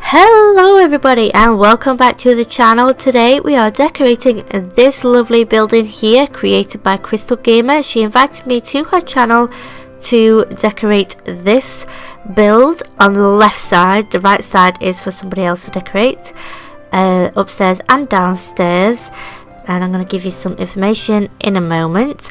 Hello everybody and welcome back to the channel. Today we are decorating this lovely building here created by Krystal Gamer. She invited me to her channel to decorate this build on the left side. The right side is for somebody else to decorate, upstairs and downstairs, and I'm going to give you some information in a moment.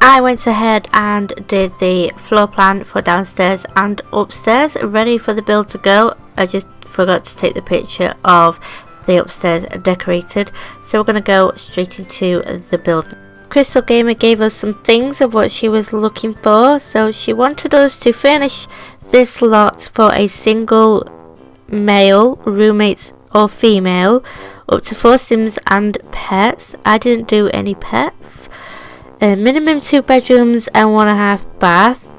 I went ahead and did the floor plan for downstairs and upstairs, ready for the build to go. I just forgot to take the picture of the upstairs decorated, so we're going to go straight into the build. Krystal Gamer gave us some things of what she was looking for, so she wanted us to furnish this lot for a single male, roommates or female, up to 4 Sims and pets. I didn't do any pets. Minimum 2 bedrooms and 1.5 bath.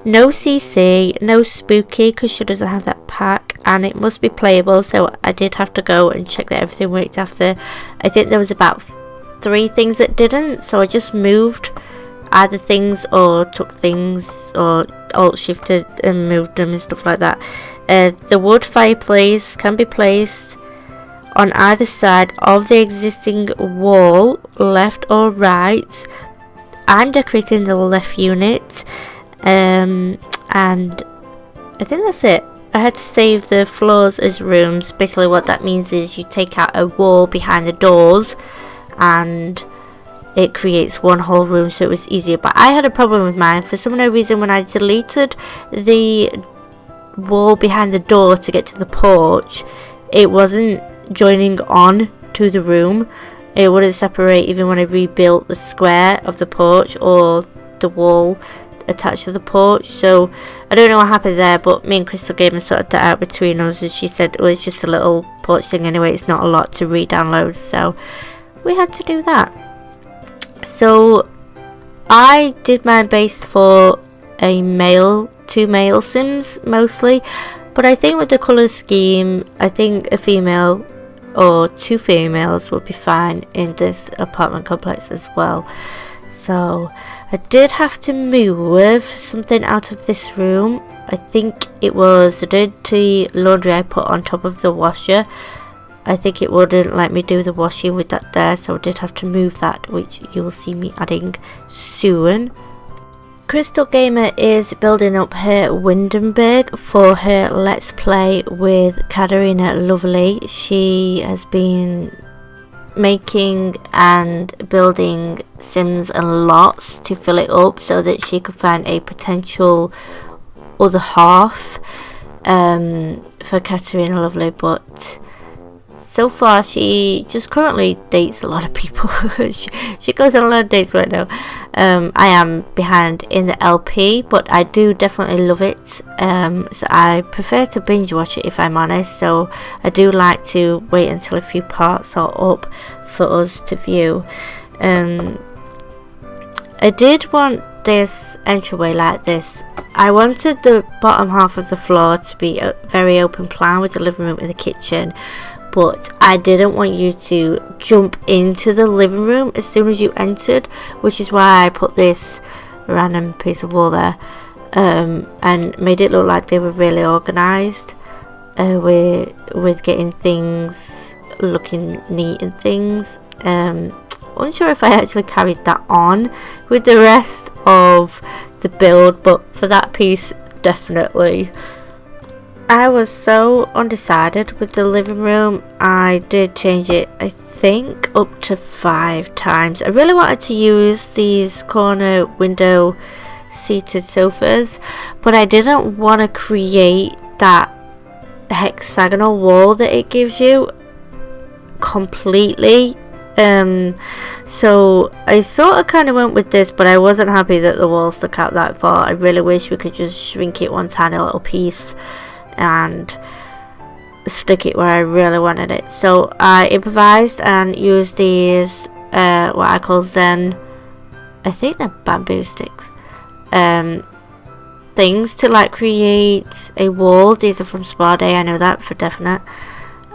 No CC, no spooky because she doesn't have that pack, and it must be playable, so I did have to go and check that everything worked after. I think there was about 3 things that didn't, so I just moved either things or took things or alt shifted and moved them and stuff like that. The wood fireplace can be placed on either side of the existing wall, left or right. I'm decorating the left unit, and I think that's it. I had to save the floors as rooms. Basically what that means is you take out a wall behind the doors and it creates one whole room, so it was easier. But I had a problem with mine. For some reason, when I deleted the wall behind the door to get to the porch, it wasn't joining on to the room. It wouldn't separate even when I rebuilt the square of the porch or the wall attached to the porch. So I don't know what happened there, but me and Krystal Gamer sorted that out between us, and she said it was just a little porch thing anyway. It's not a lot to re-download, so we had to do that. So I did my base for a male, 2 male Sims mostly, but I think with the colour scheme, I think a female or 2 females would be fine in this apartment complex as well. So I did have to move something out of this room. I think it was the dirty laundry I put on top of the washer. I think it wouldn't let me do the washing with that there, so I did have to move that, which you'll see me adding soon. Krystal Gamer is building up her Windenburg for her Let's Play with Katerina Lovely. She has been making and building Sims and lots to fill it up so that she could find a potential other half for Katerina Lovely, but so far she just currently dates a lot of people. she goes on a lot of dates right now. I am behind in the LP, but I do definitely love it. So I prefer to binge watch it if I'm honest, so I do like to wait until a few parts are up for us to view. I did want this entryway like this. I wanted the bottom half of the floor to be a very open plan with the living room and the kitchen, but I didn't want you to jump into the living room as soon as you entered, which is why I put this random piece of wall there, and made it look like they were really organised with getting things looking neat and things. Unsure if I actually carried that on with the rest of the build, but for that piece definitely. I was so undecided with the living room. I did change it, I think, up to 5 times. I really wanted to use these corner window seated sofas, but I didn't want to create that hexagonal wall that it gives you completely. So I sort of kind of went with this, but I wasn't happy that the wall stuck out that far. I really wish we could just shrink it one tiny little piece and stick it where I really wanted it. So I improvised and used these what I call Zen, I think they're bamboo sticks, things to like create a wall. These are from Spa Day, I know that for definite.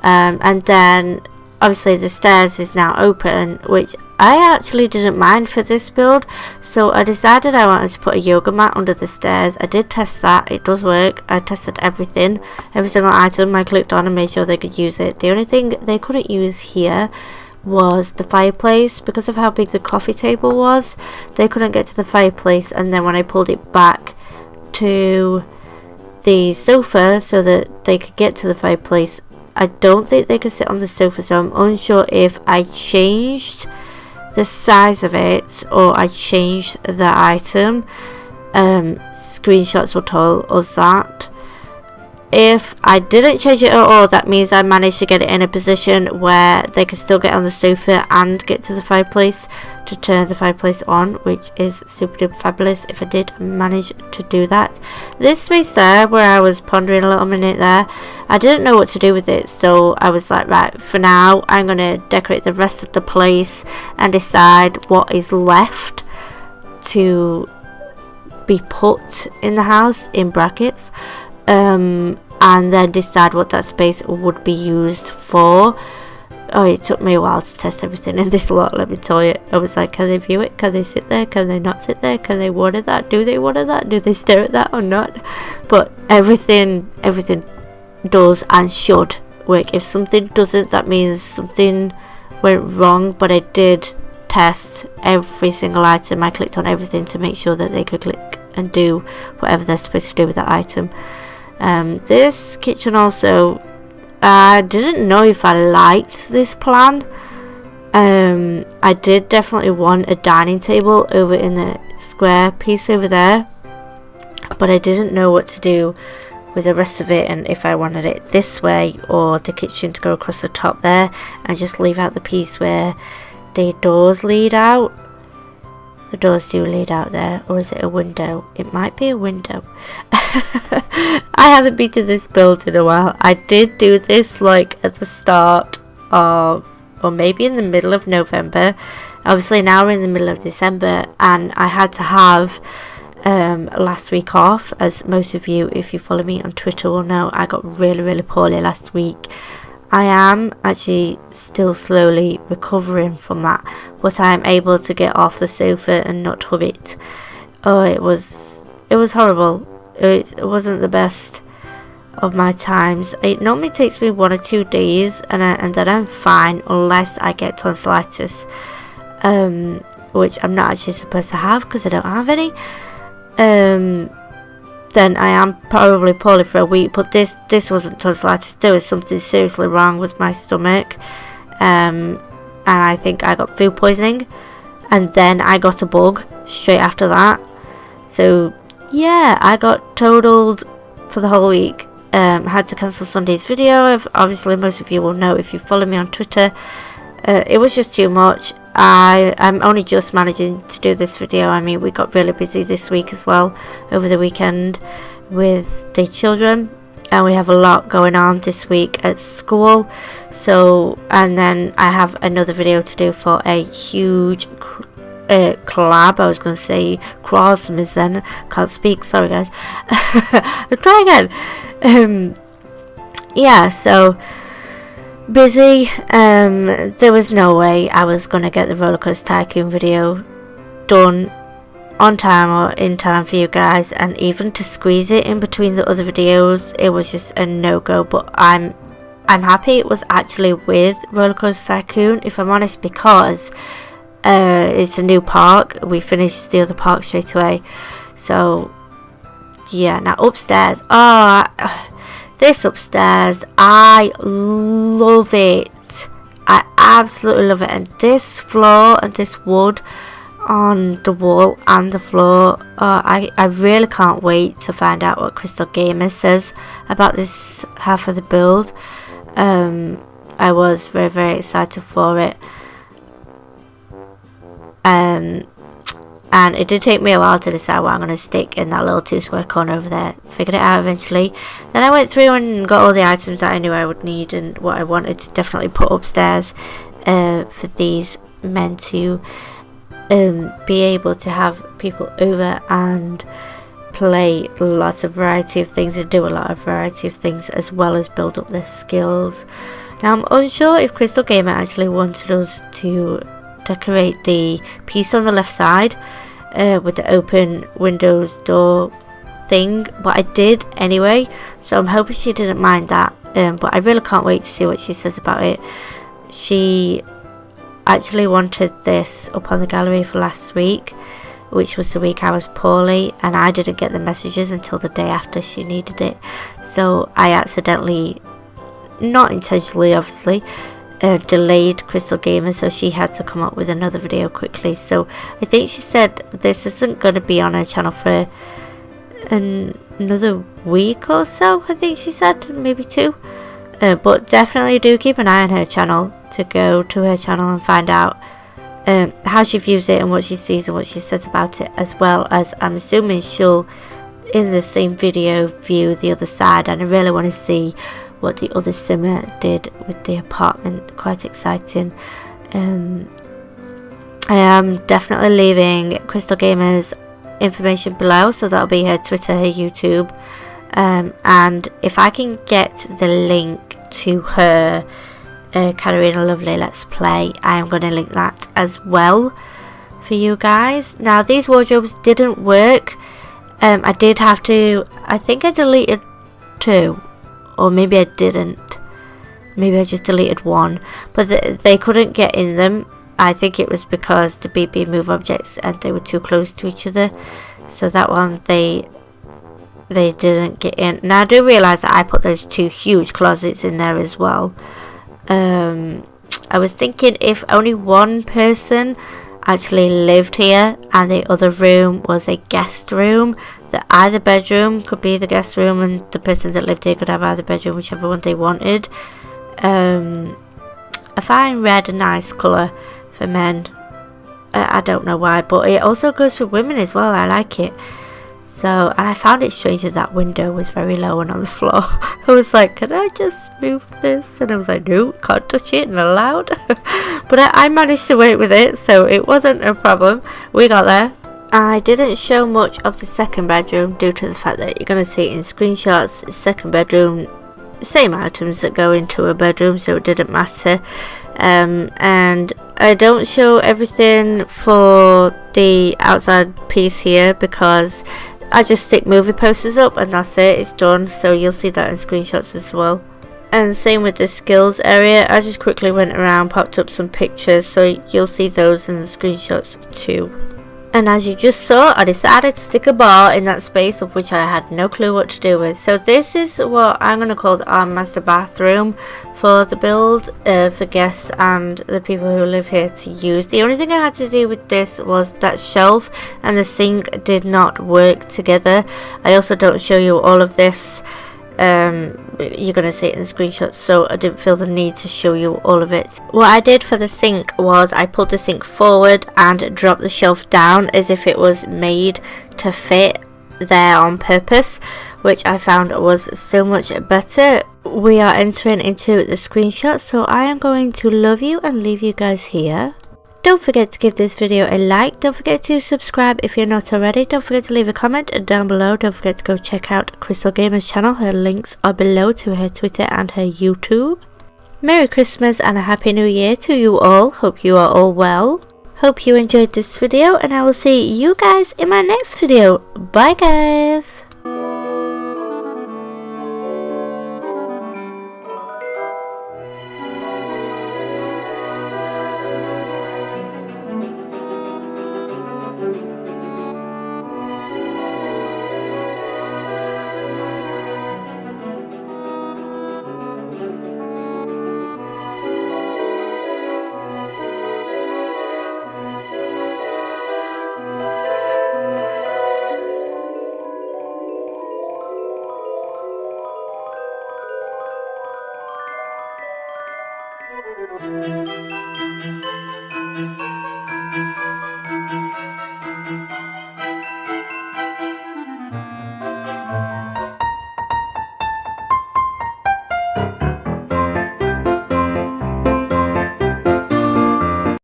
And then obviously the stairs is now open, which I actually didn't mind for this build, so I decided I wanted to put a yoga mat under the stairs. I did test that, it does work. I tested everything, every single item I clicked on and made sure they could use it. The only thing they couldn't use here was the fireplace. Because of how big the coffee table was, they couldn't get to the fireplace, and then when I pulled it back to the sofa so that they could get to the fireplace, I don't think they could sit on the sofa, so I'm unsure if I changed the size of it or I changed the item. Screenshots will tell us that. If I didn't change it at all, that means I managed to get it in a position where they could still get on the sofa and get to the fireplace to turn the fireplace on, which is super duper fabulous if I did manage to do that. This space there, where I was pondering a little minute there, I didn't know what to do with it, so I was like, right, for now I'm going to decorate the rest of the place and decide what is left to be put in the house, in brackets, and then decide what that space would be used for. Oh, it took me a while to test everything in this lot, let me tell you. I was like, can they view it? Can they sit there? Can they not sit there? Can they water that? Do they water that? Do they stare at that or not? But everything does and should work. If something doesn't, that means something went wrong. But I did test every single item. I clicked on everything to make sure that they could click and do whatever they're supposed to do with that item. This kitchen also, I didn't know if I liked this plan. I did definitely want a dining table over in the square piece over there, but I didn't know what to do with the rest of it, and if I wanted it this way or the kitchen to go across the top there and just leave out the piece where the doors lead out. The doors do lead out there, or is it a window? It might be a window. I haven't been to this build in a while. I did do this like at the start of, or maybe in the middle of November. Obviously now we're in the middle of December, and I had to have last week off. As most of you, if you follow me on Twitter, will know, I got really poorly last week. I am actually still slowly recovering from that, but I am able to get off the sofa and not hug it. Oh, it was horrible. It wasn't the best of my times. It normally takes me 1 or 2 days, and then I'm fine unless I get tonsillitis, which I'm not actually supposed to have because I don't have any. Then I am probably poorly for a week, but this wasn't tonsillitis. There was something seriously wrong with my stomach, and I think I got food poisoning, and then I got a bug straight after that. So yeah, I got totaled for the whole week. Had to cancel Sunday's video. Obviously most of you will know if you follow me on Twitter. It was just too much. I'm only just managing to do this video. I mean, we got really busy this week as well, over the weekend with the children, and we have a lot going on this week at school. So, and then I have another video to do for a huge collab. I was going to say Christmas then, can't speak, sorry guys. I'll try again. Yeah, so busy. There was no way I was gonna get the Rollercoaster Tycoon video done on time or in time for you guys, and even to squeeze it in between the other videos, it was just a no-go. But I'm happy it was actually with Rollercoaster Tycoon, if I'm honest, because it's a new park. We finished the other park straight away. So yeah, now upstairs, this upstairs, I love it. I absolutely love it. And this floor and this wood on the wall and the floor, I really can't wait to find out what Krystal Gamer says about this half of the build. I was very excited for it. And it did take me a while to decide what I'm going to stick in that little 2 square corner over there. Figured it out eventually. Then I went through and got all the items that I knew I would need and what I wanted to definitely put upstairs for these men to be able to have people over and play lots of variety of things and do a lot of variety of things, as well as build up their skills. Now I'm unsure if Krystal Gamer actually wanted us to decorate the piece on the left side with the open windows door thing, but I did anyway, so I'm hoping she didn't mind that. But I really can't wait to see what she says about it. She actually wanted this up on the gallery for last week, which was the week I was poorly, and I didn't get the messages until the day after she needed it. So I accidentally, not intentionally obviously, delayed Krystal Gamer, so she had to come up with another video quickly. So I think she said this isn't going to be on her channel for another week or so, I think she said, maybe 2. But definitely do keep an eye on her channel, to go to her channel and find out how she views it and what she sees and what she says about it, as well as I'm assuming she'll in the same video view the other side, and I really want to see what the other simmer did with the apartment. Quite exciting. I am definitely leaving Krystal Gamer's information below, so that'll be her Twitter, her YouTube, and if I can get the link to her Katerina Lovely Let's Play, I am going to link that as well for you guys. Now these wardrobes didn't work. I did have to, I think I deleted 2, or maybe I didn't, maybe I just deleted 1, but they couldn't get in them. I think it was because the BB move objects and they were too close to each other, so that one they didn't get in. Now I do realise that I put those 2 huge closets in there as well. I was thinking if only one person actually lived here and the other room was a guest room, that either bedroom could be the guest room and the person that lived here could have either bedroom, whichever one they wanted. I find red a nice colour for men. I don't know why, but it also goes for women as well. I like it. So, and I found it strange that that window was very low and on the floor. I was like, can I just move this? And I was like, no, can't touch it, not allowed. But I managed to work with it, so it wasn't a problem. We got there. I didn't show much of the second bedroom due to the fact that you're going to see it in screenshots. Second bedroom, same items that go into a bedroom, so it didn't matter. And I don't show everything for the outside piece here because I just stick movie posters up and that's it, it's done. So you'll see that in screenshots as well. And same with the skills area, I just quickly went around, popped up some pictures, so you'll see those in the screenshots too. And as you just saw, I decided to stick a bar in that space of which I had no clue what to do with. So this is what I'm going to call our master bathroom for the build, for guests and the people who live here to use. The only thing I had to do with this was that shelf and the sink did not work together. I also don't show you all of this. You're going to see it in the screenshots, so I didn't feel the need to show you all of it. What I did for the sink was I pulled the sink forward and dropped the shelf down as if it was made to fit there on purpose, which I found was so much better. We are entering into the screenshot, so I am going to love you and leave you guys here. Don't forget to give this video a like, don't forget to subscribe if you're not already, don't forget to leave a comment down below, don't forget to go check out Krystal Gamer's channel, her links are below to her Twitter and her YouTube. Merry Christmas and a Happy New Year to you all, hope you are all well. Hope you enjoyed this video and I will see you guys in my next video. Bye guys! Thank you.